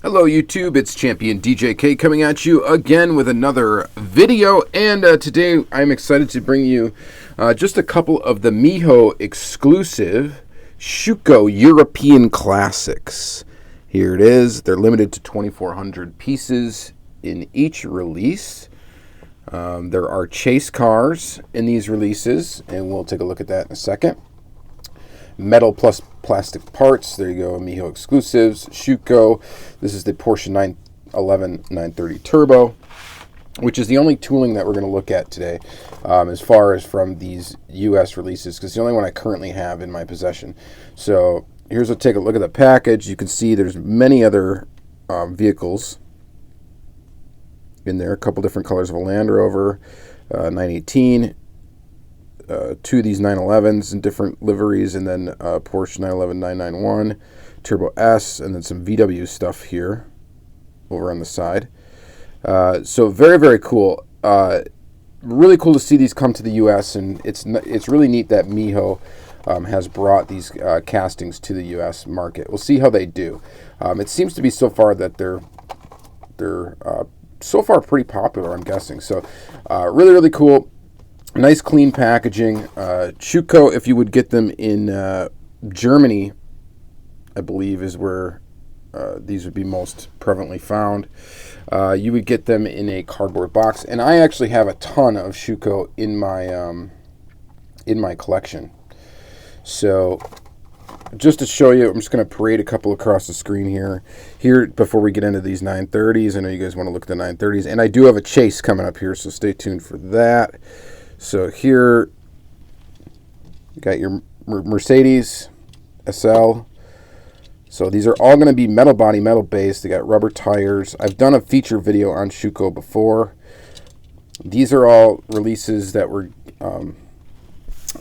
Hello YouTube, it's Championdjk coming at you again with another video, and today I'm excited to bring you just a couple of the MIJO exclusive Schuco European Classics. Here it is. They're limited to 2,400 pieces in each release. There are chase cars in these releases, and we'll take a look at that in a second. Metal plus plastic parts. There you go, MIJO exclusives. Schuco. This is the Porsche 911 930 Turbo, which is the only tooling that we're going to look at today as far as from these US releases, because it's the only one I currently have in my possession. So here's a take a look at the package. You can see there's many other vehicles in there. A couple different colors of a Land Rover, 918. Two of these 911s in different liveries, and then Porsche 911 991 Turbo S, and then some VW stuff here over on the side. So very, very cool. Really cool to see these come to the US, and it's really neat that MIJO has brought these castings to the US market. We'll see how they do. It seems to be so far that they're so far pretty popular, I'm guessing. So really, really cool. Nice clean packaging. Schuco, if you would get them in Germany, I believe is where these would be most prevalently found. You would get them in a cardboard box, and I actually have a ton of Schuco in my collection. So just to show you, I'm just going to parade a couple across the screen here before we get into these 930s. I know you guys want to look at the 930s, and I do have a chase coming up here, so stay tuned for that. So here, you got your Mercedes SL. So these are all going to be metal body, metal base. They got rubber tires. I've done a feature video on Schuco before. These are all releases that were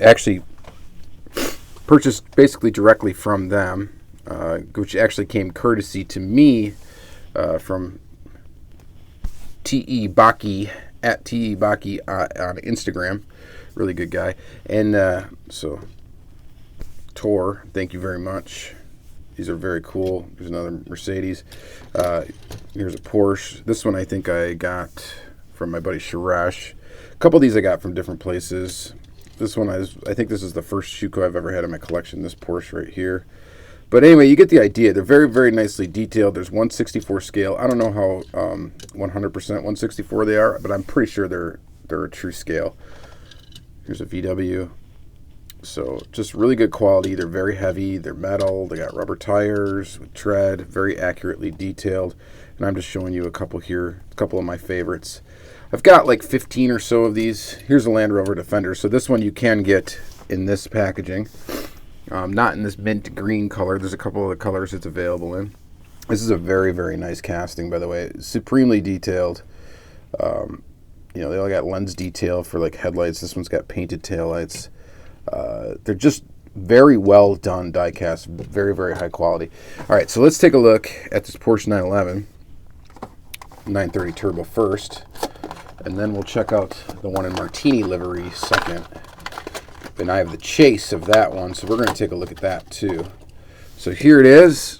actually purchased basically directly from them, which actually came courtesy to me from T.E. Baki. At T.E. Baki on Instagram. Really good guy. And so, Tor, thank you very much. These are very cool. There's another Mercedes. Here's a Porsche. This one I think I got from my buddy Sharash. A couple of these I got from different places. This one, I think this is the first Schuco I've ever had in my collection, this Porsche right here. But anyway, you get the idea. They're very, very nicely detailed. There's 1/64 scale. I don't know how 100% 1/64 they are, but I'm pretty sure they're a true scale. Here's a VW. So just really good quality. They're very heavy. They're metal. They got rubber tires with tread. Very accurately detailed. And I'm just showing you a couple here, a couple of my favorites. I've got like 15 or so of these. Here's a Land Rover Defender. So this one you can get in this packaging. Not in this mint green color. There's a couple of the colors it's available in. This is a very, very nice casting, by the way. Supremely detailed. They all got lens detail for like headlights. This one's got painted taillights. They're just very well done diecast. Very, very high quality. All right, so let's take a look at this Porsche 911 930 Turbo first, and then we'll check out the one in Martini livery second. And I have the chase of that one, so we're going to take a look at that too. So here it is.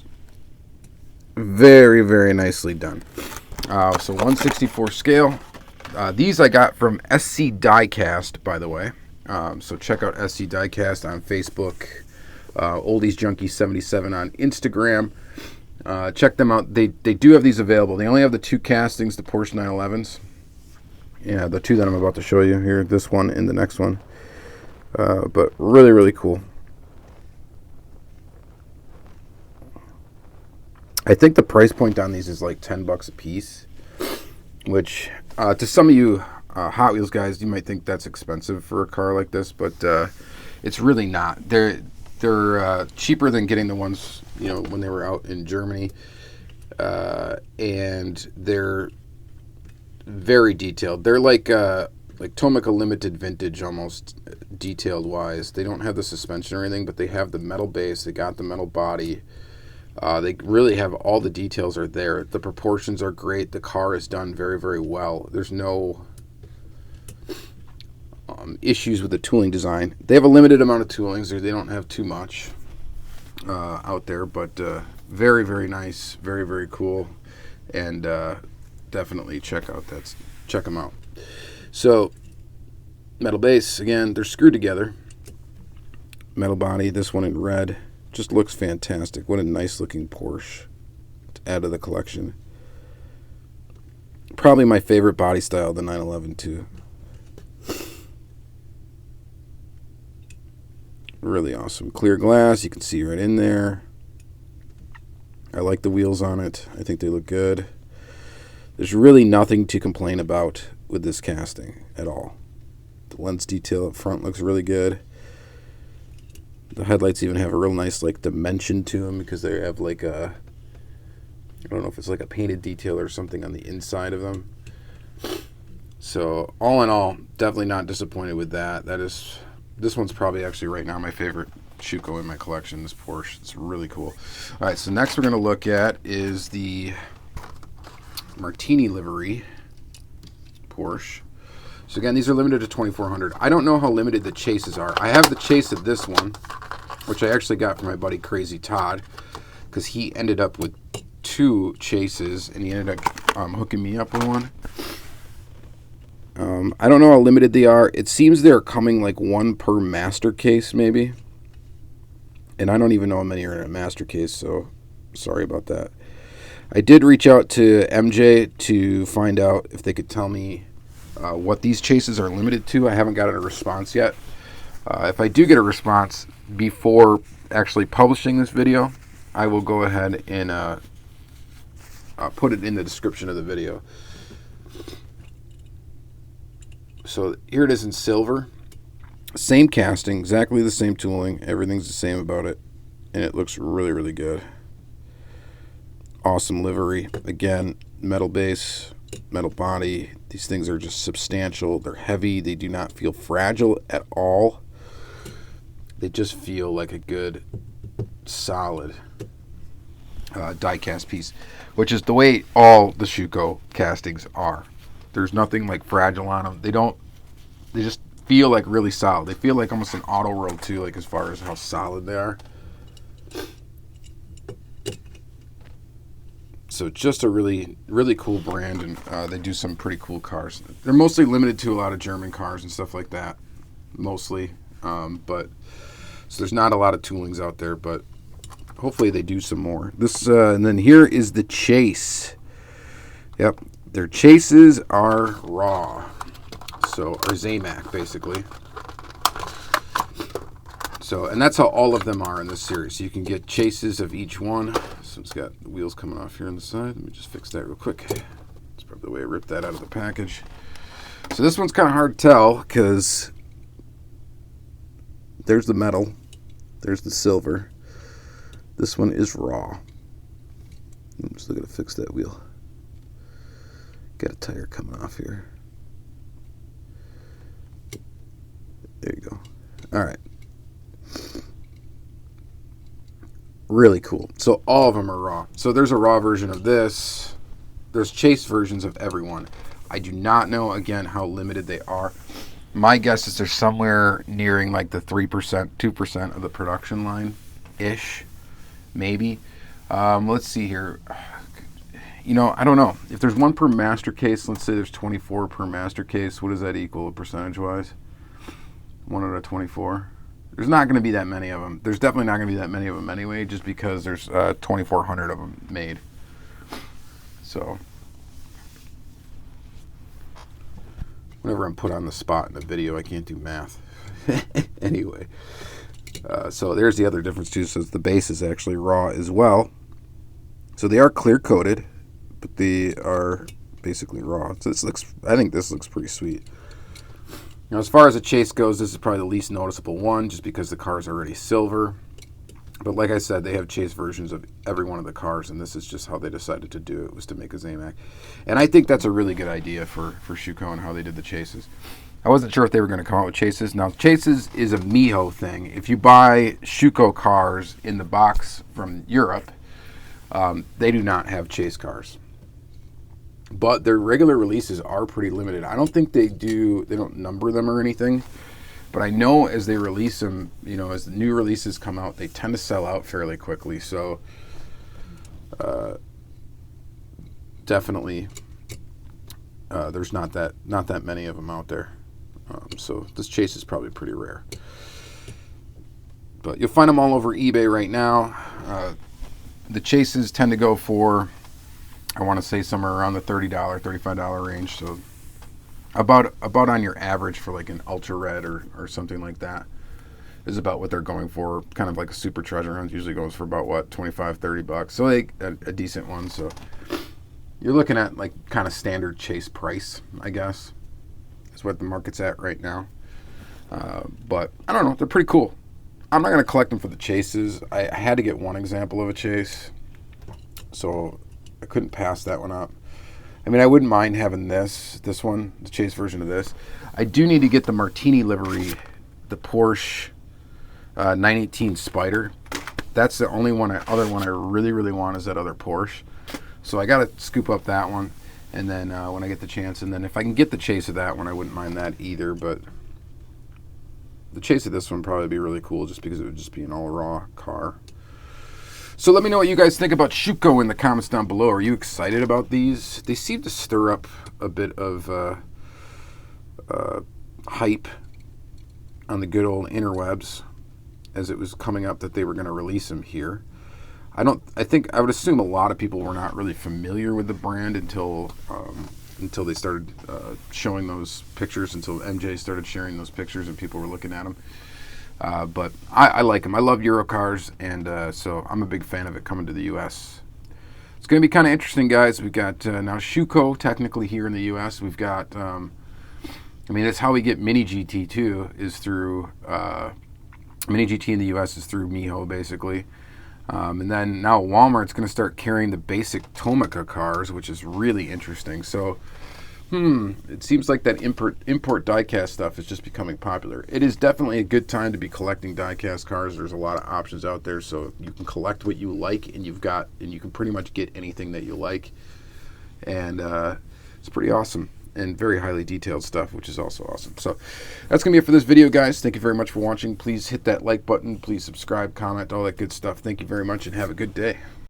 Very, very nicely done. So 1/64 scale. These I got from SC Diecast, by the way. So check out SC Diecast on Facebook. Oldies Junkie 77 on Instagram. Check them out. They do have these available. They only have the two castings, the Porsche 911s. Yeah, the two that I'm about to show you here. This one and the next one. But really, really cool. I think the price point on these is like $10 a piece, which to some of you Hot Wheels guys, you might think that's expensive for a car like this, but it's really not. They're cheaper than getting the ones when they were out in Germany, and they're very detailed. They're like Tomica Limited Vintage almost, detailed wise. They don't have the suspension or anything, but they have the metal base. They got the metal body. They really have all the details are there. The proportions are great. The car is done very, very well. There's no issues with the tooling design. They have a limited amount of toolings. They don't have too much. out there, but very, very nice, very, very cool, and definitely check them out. So, metal base, again, they're screwed together. Metal body, this one in red, just looks fantastic. What a nice looking Porsche to add to the collection. Probably my favorite body style, the 911 too. Really awesome. Clear glass, you can see right in there. I like the wheels on it. I think they look good. There's really nothing to complain about with this casting at all. The lens detail up front looks really good. The headlights even have a real nice like dimension to them because they have like a, I don't know if it's like a painted detail or something on the inside of them. So all in all, definitely not disappointed with that. This one's probably actually right now my favorite Schuco in my collection, this Porsche. It's really cool. All right, so next we're going to look at is the Martini livery Porsche. So again, these are limited to 2,400. I don't know how limited the chases are. I have the chase of this one, which I actually got from my buddy Crazy Todd, because he ended up with 2 chases, and he ended up hooking me up with one. I don't know how limited they are. It seems they're coming like 1 per master case, maybe. And I don't even know how many are in a master case, so sorry about that. I did reach out to MJ to find out if they could tell me what these chases are limited to. I haven't gotten a response yet. If I do get a response before actually publishing this video, I will go ahead and put it in the description of the video. So here it is in silver. Same casting, exactly the same tooling. Everything's the same about it. And it looks really, really good. Awesome livery. Again, metal base, metal body. These things are just substantial. They're heavy. They do not feel fragile at all. They just feel like a good, solid die-cast piece, which is the way all the Schuco castings are. There's nothing like fragile on them. They just feel like really solid. They feel like almost an auto roll too, like as far as how solid they are. So just a really, really cool brand, and they do some pretty cool cars. They're mostly limited to a lot of German cars and stuff like that, mostly. But so there's not a lot of toolings out there, but hopefully they do some more. This and then here is the chase. Yep, their chases are raw, so or Zamac basically. So, and that's how all of them are in this series. So you can get chases of each one. So it's got the wheels coming off here on the side. Let me just fix that real quick. That's probably the way I ripped that out of the package. So this one's kind of hard to tell because there's the metal, there's the silver. This one is raw. I'm just looking to fix that wheel. Got a tire coming off here. There you go. All right. Really cool. So all of them are raw. So there's a raw version of this. There's chase versions of everyone. I do not know, again, how limited they are. My guess is they're somewhere nearing like the 3%, 2% of the production line-ish, maybe. Let's see here. You know, I don't know. If there's 1 per master case, let's say there's 24 per master case, what does that equal percentage-wise? 1 out of 24. There's not going to be that many of them. There's definitely not going to be that many of them anyway, just because there's 2,400 of them made. So, whenever I'm put on the spot in a video, I can't do math. Anyway, so there's the other difference too. So the base is actually raw as well. So they are clear coated, but they are basically raw. So this looks, I think this looks pretty sweet. Now, as far as the chase goes, this is probably the least noticeable one, just because the car is already silver. But like I said, they have chase versions of every one of the cars, and this is just how they decided to do it, was to make a Zamac. And I think that's a really good idea for Schuco and how they did the chases. I wasn't sure if they were going to come out with chases. Now, chases is a MIJO thing. If you buy Schuco cars in the box from Europe, they do not have chase cars. But their regular releases are pretty limited. I don't think they don't number them or anything. But I know as they release them, you know, as the new releases come out, they tend to sell out fairly quickly. So definitely, there's not that many of them out there. So this chase is probably pretty rare. But you'll find them all over eBay right now. The chases tend to go for, I want to say, somewhere around the $30, $35 range. So about on your average for like an ultra red or something like that is about what they're going for. Kind of like a super treasure hunt usually goes for about what, 25, 30 bucks. So like a decent one. So you're looking at like kind of standard chase price, I guess, is what the market's at right now. But I don't know, they're pretty cool. I'm not going to collect them for the chases. I had to get one example of a chase, so I couldn't pass that one up. I mean, I wouldn't mind having this one, the chase version of this. I do need to get the Martini livery, the Porsche 918 Spider. That's the only other one I really, really want is that other Porsche. So I got to scoop up that one, and then when I get the chance, and then if I can get the chase of that one, I wouldn't mind that either, but the chase of this one would probably be really cool just because it would just be an all-raw car. So let me know what you guys think about Schuco in the comments down below. Are you excited about these? They seem to stir up a bit of hype on the good old interwebs as it was coming up that they were going to release them here. I would assume a lot of people were not really familiar with the brand until they started showing those pictures, until MJ started sharing those pictures and people were looking at them. But I like them. I love Euro cars, and so I'm a big fan of it coming to the U.S. It's going to be kind of interesting, guys. We've got now Schuco technically here in the U.S. We've got, I mean, that's how we get Mini GT too, is through, Mini GT in the U.S. is through MIJO, basically. And then now Walmart's going to start carrying the basic Tomica cars, which is really interesting. So, it seems like that import diecast stuff is just becoming popular. It is definitely a good time to be collecting diecast cars. There's a lot of options out there, so you can collect what you like, and you can pretty much get anything that you like. And it's pretty awesome and very highly detailed stuff, which is also awesome. So that's going to be it for this video, guys. Thank you very much for watching. Please hit that like button. Please subscribe, comment, all that good stuff. Thank you very much, and have a good day.